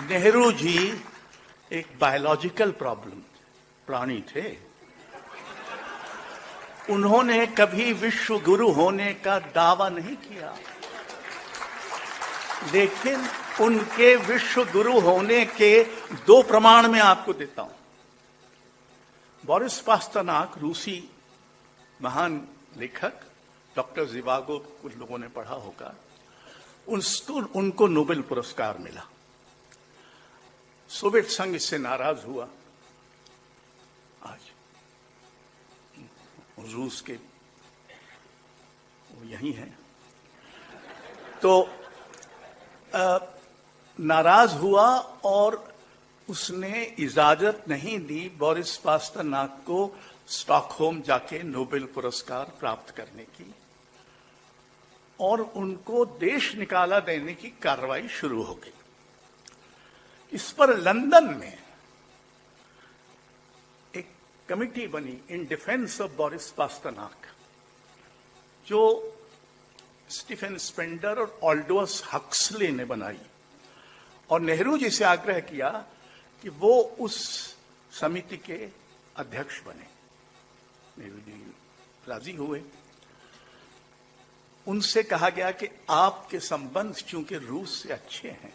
नेहरू जी एक बायोलॉजिकल प्राणी थे। उन्होंने कभी विश्व गुरु होने का दावा नहीं किया, लेकिन उनके विश्व गुरु होने के दो प्रमाण मैं आपको देता हूं। बोरिस पास्तरनाक रूसी महान लेखक, डॉक्टर ज़िवागो कुछ लोगों ने पढ़ा होगा, उनको नोबेल पुरस्कार मिला। सोवियत संघ इससे नाराज हुआ। आज रूस के वो यही हैं, तो नाराज हुआ और उसने इजाजत नहीं दी बोरिस पास्तरनाक को स्टॉकहोम जाके नोबेल पुरस्कार प्राप्त करने की, और उनको देश निकाला देने की कार्रवाई शुरू हो गई। इस पर लंदन में एक कमिटी बनी इन डिफेंस ऑफ बोरिस पास्तरनाक, जो स्टीफन स्पेंडर और ऑल्डोस हक्सले ने बनाई, और नेहरू जी से आग्रह किया कि वो उस समिति के अध्यक्ष बने। नेहरू जी राजी हुए। उनसे कहा गया कि आपके संबंध चूंकि रूस से अच्छे हैं,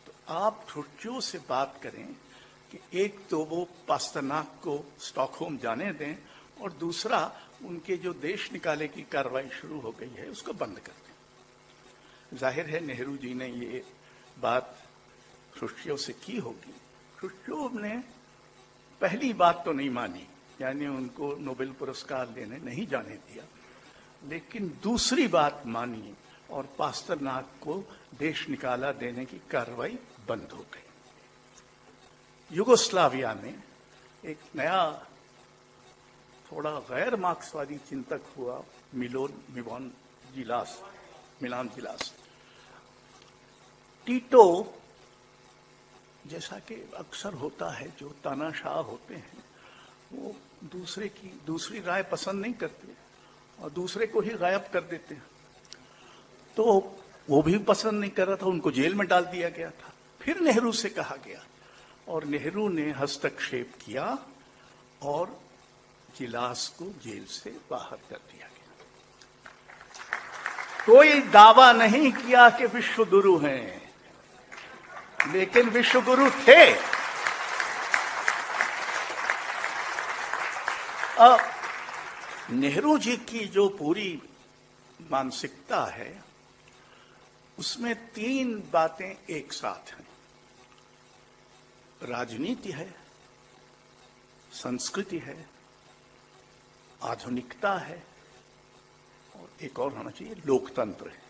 तो आप खुर्चियों से बात करें कि एक तो वो पास्तरनाक को स्टॉकहोम जाने दें, और दूसरा उनके जो देश निकाले की कार्रवाई शुरू हो गई है उसको बंद कर दें। जाहिर है नेहरू जी ने ये बात खुर्चियों से की होगी। खुर्चियों ने पहली बात तो नहीं मानी, यानी उनको नोबेल पुरस्कार लेने नहीं जाने दिया, लेकिन दूसरी बात मानी और पास्तरनाक को देश निकाला देने की कार्रवाई बंद हो गई। युगोस्लाविया में एक नया थोड़ा गैर मार्क्सवादी चिंतक हुआ, मिलान जिलास। टीटो, जैसा कि अक्सर होता है, जो तानाशाह होते हैं वो दूसरी राय पसंद नहीं करते और दूसरे को ही गायब कर देते हैं। तो वो भी पसंद नहीं कर रहा था, उनको जेल में डाल दिया गया था। फिर नेहरू से कहा गया और नेहरू ने हस्तक्षेप किया और जिलास को जेल से बाहर कर दिया गया। कोई दावा नहीं किया कि विश्व गुरु हैं, लेकिन विश्व गुरु थे। अब नेहरू जी की जो पूरी मानसिकता है उसमें तीन बातें एक साथ हैं। राजनीति है, संस्कृति है, आधुनिकता है, और एक और होना चाहिए लोकतंत्र है।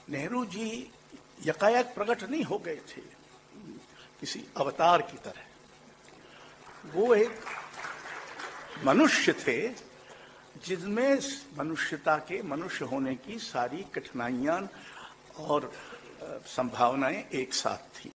नेहरू जी यकायक प्रकट नहीं हो गए थे किसी अवतार की तरह। वो एक मनुष्य थे जिनमें मनुष्यता के मनुष्य होने की सारी कठिनाइयां और संभावनाएं एक साथ थी।